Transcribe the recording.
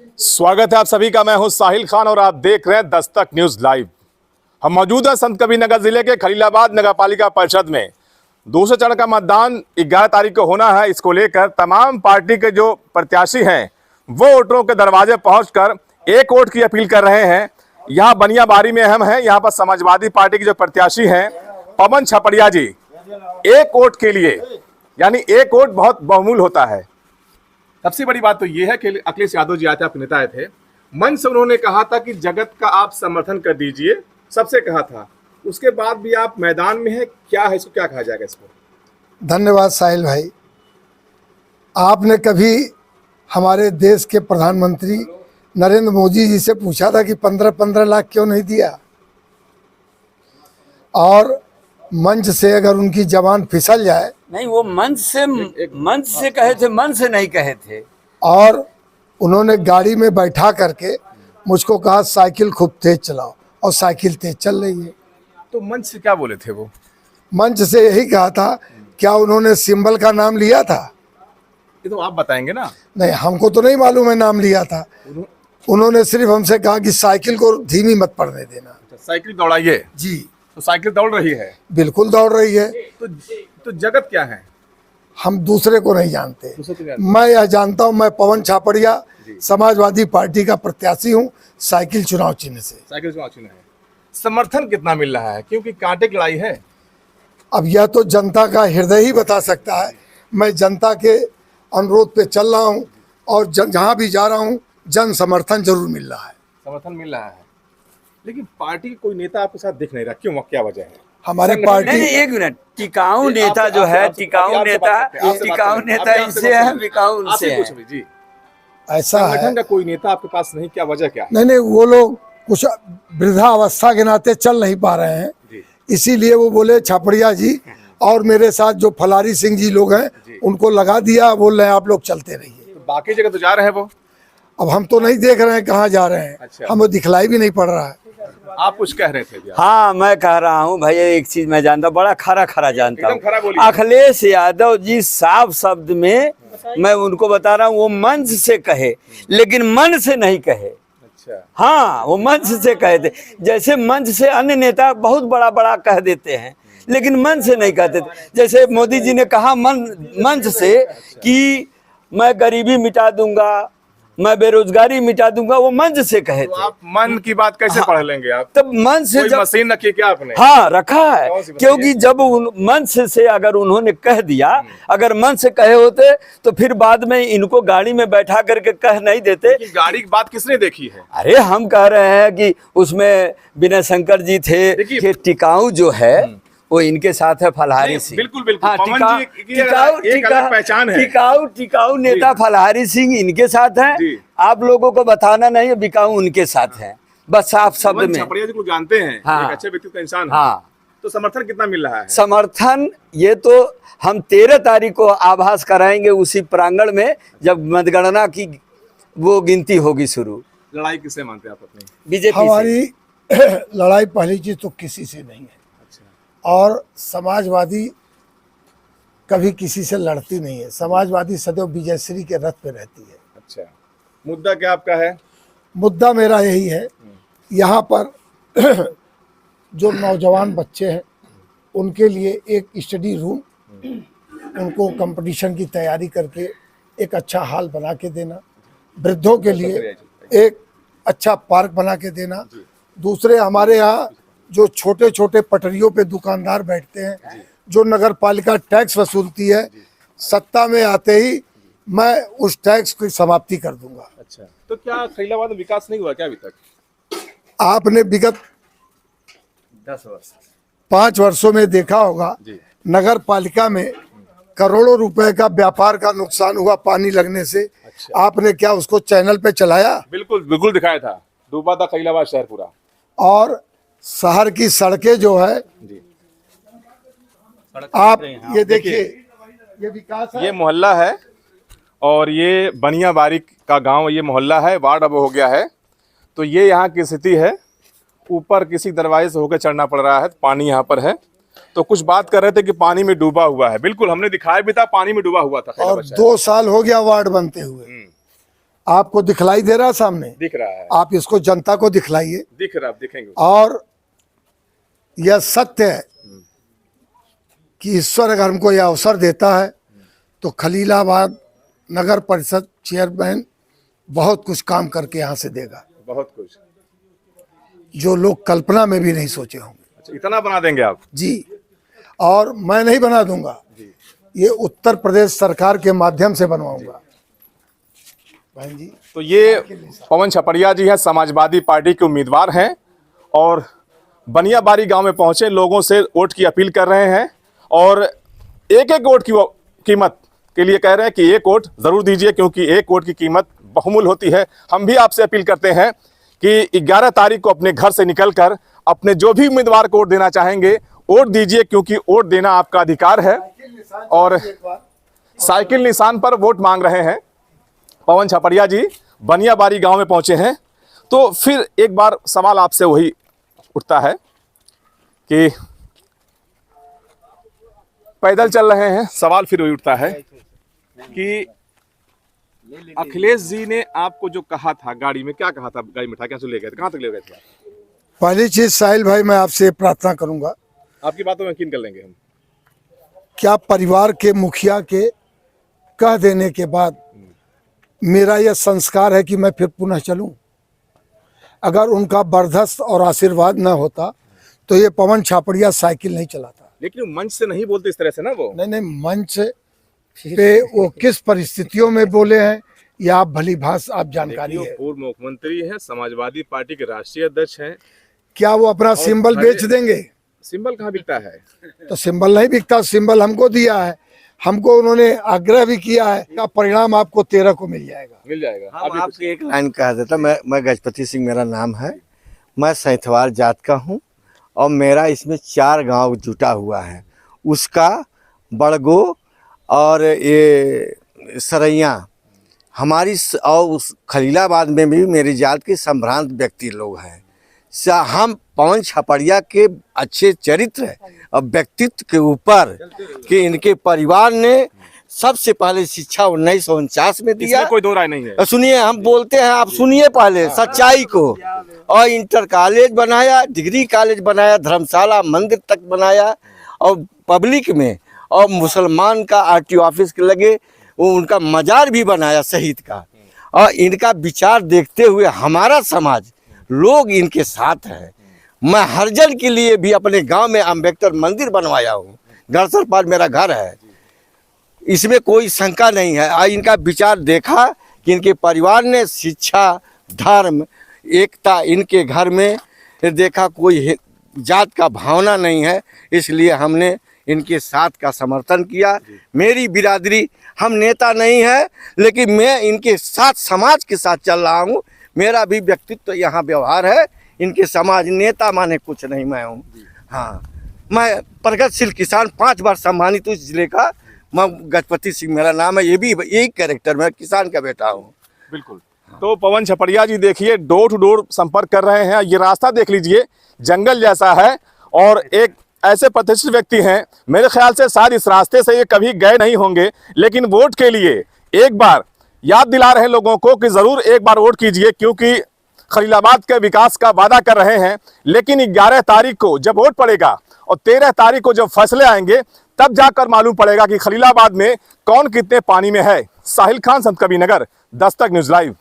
स्वागत है आप सभी का। मैं हूं साहिल खान और आप देख रहे हैं दस्तक न्यूज लाइव। हम मौजूद हैं संत कबीरनगर जिले के खलीलाबाद नगर पालिका परिषद में। दूसरे चरण का मतदान 11 तारीख को होना है। इसको लेकर तमाम पार्टी के जो प्रत्याशी हैं वो वोटरों के दरवाजे पहुंचकर एक वोट की अपील कर रहे हैं। यहाँ बनियाबारी में हम हैं। यहाँ पर समाजवादी पार्टी के जो प्रत्याशी हैं पवन छपड़िया जी, एक वोट के लिए, यानी एक वोट बहुत बहुमूल्य होता है। सबसे बड़ी बात तो ये है कि अखिलेश यादव जी आए थे, आपके नेता आए थे, मन से उन्होंने कहा था कि जगत का आप समर्थन कर दीजिए, सबसे कहा था। उसके बाद भी आप मैदान में हैं, क्या है इसको, क्या कहा जाएगा इसको? धन्यवाद साहिल भाई। आपने कभी हमारे देश के प्रधानमंत्री नरेंद्र मोदी जी से पूछा था कि 15-15 लाख क्यों नहीं दिया? और मंच से अगर उनकी जबान फिसल जाए, नहीं, वो मंच से कहे थे, मन से नहीं कहे थे। और उन्होंने गाड़ी में बैठा करके मुझको कहा साइकिल खूब तेज चलाओ, और साइकिल तेज चल रही है। तो मंच से क्या बोले थे वो? मंच से यही कहा था। क्या उन्होंने सिंबल का नाम लिया था? ये तो आप बताएंगे ना। नहीं, हमको तो नहीं मालूम है नाम लिया था। उन्होंने सिर्फ हमसे कहा कि साइकिल को धीमी मत पड़ने देना। साइकिल दौड़ाइए। जी, तो साइकिल दौड़ रही है? बिल्कुल दौड़ रही है। तो जगत क्या है? हम दूसरे को नहीं जानते। दूसरे को जानते। मैं यह जानता हूं, मैं पवन छापड़िया समाजवादी पार्टी का प्रत्याशी हूं, साइकिल चुनाव चिन्ह से। साइकिल चुनाव चिन्ह है। समर्थन कितना मिल रहा है, क्योंकि कांटे की लड़ाई है? अब यह तो जनता का हृदय ही बता सकता है। मैं जनता के अनुरोध पे चल रहा हूं और जहां भी जा रहा हूं जन समर्थन जरूर मिल रहा है। समर्थन मिल रहा है, लेकिन पार्टी के कोई नेता आपके साथ दिख नहीं रहा, क्यों, क्या वजह है? हमारे नहीं, पार्टी एक मिनट, टिकाऊ नेता जो है, टिकाऊ नेता इनसे है, बिकाऊ उनसे है जी। ऐसा है। संगठन का कोई नेता आपके पास नहीं, क्या वजह क्या है? नहीं, वो लोग कुछ वृद्धावस्था के नाते चल नहीं पा रहे हैं, इसीलिए वो बोले छापड़िया जी और मेरे साथ जो फलारी सिंह जी लोग हैं उनको लगा दिया, बोल रहे हैं आप लोग चलते रहिए। तो बाकी जगह तो जा रहे हैं वो। अब हम तो नहीं देख रहे हैं कहाँ जा रहे हैं। अच्छा। हमें दिखलाई भी नहीं पड़ रहा है। आप कुछ कह रहे थे? हाँ, मैं कह रहा हूँ भैया, एक चीज मैं जानता, बड़ा खरा जानता एकदम खरा हूँ। बोलिए। अखिलेश यादव जी साफ शब्द में, मैं उनको बता रहा हूँ, वो मंच से कहे लेकिन मन से नहीं कहे। अच्छा। हाँ, वो मंच से कहे थे। जैसे मंच से अन्य नेता बहुत बड़ा बड़ा कह देते हैं, लेकिन मन से नहीं कहते थे। जैसे मोदी जी ने कहा मंच से कि मैं गरीबी मिटा दूंगा, मैं बेरोजगारी मिटा दूंगा, वो मंच से कहे तो थे। आप मन की बात कैसे पढ़ लेंगे आप? तब मन से कोई जब मशीन रखी क्या आपने? हाँ रखा है, कौन सी बताइए? क्योंकि जब मंच से अगर उन्होंने कह दिया, अगर मन से कहे होते तो फिर बाद में इनको गाड़ी में बैठा करके कह नहीं देते। कि गाड़ी की बात किसने देखी है? अरे हम कह रहे हैं कि उसमें विनय शंकर जी थे कि टिकाऊ जो है वो इनके साथ है फलहारी सिंह। बिल्कुल बिल्कुल। हाँ, पवन जी की एक अलग पहचान है। टिकाऊ नेता फलहारी सिंह इनके साथ है। जी। आप लोगों को बताना नहीं है, बिकाऊ उनके साथ है, बस साफ शब्द पवन में। छपड़िया जी को जानते हैं, हाँ। एक अच्छे व्यक्ति का इंसान है। हाँ, तो समर्थन कितना मिल रहा है? समर्थन ये तो हम 13 तारीख को आभास कराएंगे उसी प्रांगण में, जब मतगणना की वो गिनती होगी शुरू। लड़ाई किससे मानते हैं आप अपनी? बीजेपी हमारी लड़ाई पहली चीज तो किसी से नहीं है, और समाजवादी कभी किसी से लड़ती नहीं है। समाजवादी सदैव विजयश्री के रथ पे रहती है। अच्छा, मुद्दा क्या आपका है? मुद्दा मेरा यही है, यहाँ पर जो नौजवान बच्चे हैं उनके लिए एक स्टडी रूम, उनको कंपटीशन की तैयारी करके एक अच्छा हॉल बना के देना, वृद्धों के लिए एक अच्छा पार्क बना के देना। दूसरे, हमारे यहाँ जो छोटे छोटे पटरियों पे दुकानदार बैठते हैं, जो नगर पालिका टैक्स वसूलती है, सत्ता में आते ही मैं उस टैक्स की समाप्ति कर दूंगा। अच्छा, तो क्या खलीलाबाद में विकास नहीं हुआ क्या अभी तक? आपने विगत 5 वर्षों में देखा होगा, नगर पालिका में करोड़ों रुपए का व्यापार का नुकसान हुआ पानी लगने से। अच्छा। आपने क्या उसको चैनल पे चलाया? बिल्कुल बिल्कुल दिखाया था, डूबा था खलीलाबाद शहर पूरा। और शहर की सड़कें जो है, आप ये देखिए, ये विकास है। ये मोहल्ला है और ये बनियाबारी का गांव, ये मोहल्ला है, वार्ड अब हो गया है। तो ये यहाँ की स्थिति है। ऊपर किसी दरवाजे से होकर चढ़ना पड़ रहा है, पानी यहाँ पर है। तो कुछ बात कर रहे थे कि पानी में डूबा हुआ है, बिल्कुल हमने दिखाया भी था, पानी में डूबा हुआ था। और 2 साल हो गया वार्ड बनते हुए। आपको दिखलाई दे रहा है सामने, दिख रहा है, आप इसको जनता को दिखलाइए। दिख रहा, दिखेंगे। और यह सत्य है कि ईश्वर अगर हमको यह अवसर देता है तो खलीलाबाद नगर परिषद चेयरमैन बहुत कुछ काम करके यहाँ से देगा, बहुत कुछ, जो लोग कल्पना में भी नहीं सोचे होंगे। अच्छा, इतना बना देंगे आप? जी, और मैं नहीं बना दूंगा, ये उत्तर प्रदेश सरकार के माध्यम से बनवाऊंगा। बहन जी, तो ये पवन छपड़िया जी हैं, समाजवादी पार्टी के उम्मीदवार हैं और बनियाबारी गांव में पहुंचे, लोगों से वोट की अपील कर रहे हैं और एक एक वोट की कीमत के लिए कह रहे हैं कि एक वोट जरूर दीजिए, क्योंकि एक वोट की कीमत बहुमूल्य होती है। हम भी आपसे अपील करते हैं कि 11 तारीख को अपने घर से निकलकर अपने जो भी उम्मीदवार को वोट देना चाहेंगे वोट दीजिए, क्योंकि वोट देना आपका अधिकार है। और साइकिल निशान पर वोट मांग रहे हैं पवन छपड़िया जी, बनियाबारी गांव में पहुंचे हैं। तो फिर एक बार सवाल आपसे वही उठता है कि पैदल चल रहे हैं, सवाल फिर वही उठता है कि अखिलेश जी ने आपको जो कहा था गाड़ी में, क्या कहा था? गाड़ी में क्या ले गए थे, कहाँ तक ले गए थे? पहली चीज साहिल भाई, मैं आपसे प्रार्थना करूंगा, आपकी बातों में यकीन कर लेंगे हम। क्या परिवार के मुखिया के कह देने के बाद मेरा यह संस्कार है कि मैं फिर पुनः चलूं? अगर उनका बर्दाश्त और आशीर्वाद न होता तो ये पवन छापड़िया साइकिल नहीं चलाता। लेकिन मंच से नहीं बोलते इस तरह से ना वो। नहीं, मंच पे वो किस परिस्थितियों में बोले हैं या आप भली भांति आप जानकारी है। पूर्व मुख्यमंत्री हैं, समाजवादी पार्टी के राष्ट्रीय अध्यक्ष हैं। क्या वो अपना सिंबल बेच देंगे? सिंबल कहाँ बिकता है? तो सिंबल नहीं बिकता, सिंबल हमको दिया है, हमको उन्होंने आग्रह भी किया है, का परिणाम आपको 13 को मिल जाएगा। मिल जाएगा। हम आपकी एक लाइन कह देता, मैं गजपति सिंह मेरा नाम है, मैं सैंथवार जात का हूँ और मेरा इसमें 4 गांव जुटा हुआ है, उसका बड़गो और ये सरैया हमारी और उस खलीलाबाद में भी मेरी जात के संभ्रांत व्यक्ति लोग हैं। हम पवन छपड़िया के अच्छे चरित्र और व्यक्तित्व के ऊपर कि इनके परिवार ने सबसे पहले शिक्षा 1949 में दिया, कोई दो राय नहीं है। सुनिए, हम बोलते हैं, आप सुनिए पहले सच्चाई को। और इंटर कॉलेज बनाया, डिग्री कॉलेज बनाया, धर्मशाला मंदिर तक बनाया और पब्लिक में, और मुसलमान का आरटीओ ऑफिस के लगे वो उनका मजार भी बनाया शहीद का। और इनका विचार देखते हुए हमारा समाज लोग इनके साथ है। मैं हरजन के लिए भी अपने गांव में अम्बेडकर मंदिर बनवाया हूँ, गढ़सर पर मेरा घर है, इसमें कोई शंका नहीं है। और इनका विचार देखा कि इनके परिवार ने शिक्षा, धर्म, एकता इनके घर में देखा, कोई जात का भावना नहीं है, इसलिए हमने इनके साथ का समर्थन किया। मेरी बिरादरी, हम नेता नहीं है, लेकिन मैं इनके साथ समाज के साथ चल रहा हूँ। मेरा भी व्यक्तित्व यहाँ व्यवहार है, इनके समाज नेता माने कुछ नहीं मैं हूँ। हाँ, मैं प्रगतिशील किसान, 5 बार सम्मानित उस जिले का, मैं गजपति सिंह मेरा नाम है, ये भी यही कैरेक्टर में किसान का बेटा हूँ। बिल्कुल। तो पवन छपड़िया जी देखिए डोर टू डोर संपर्क कर रहे हैं। ये रास्ता देख लीजिए, जंगल जैसा है और एक ऐसे प्रतिष्ठित व्यक्ति हैं, मेरे ख्याल से शायद इस रास्ते से ये कभी गए नहीं होंगे, लेकिन वोट के लिए एक बार याद दिला रहे हैं लोगों को कि जरूर एक बार वोट कीजिए, क्योंकि खलीलाबाद के विकास का वादा कर रहे हैं। लेकिन 11 तारीख को जब वोट पड़ेगा और 13 तारीख को जब फैसले आएंगे, तब जाकर मालूम पड़ेगा कि खलीलाबाद में कौन कितने पानी में है। साहिल खान, संत कबीर नगर, दस्तक न्यूज लाइव।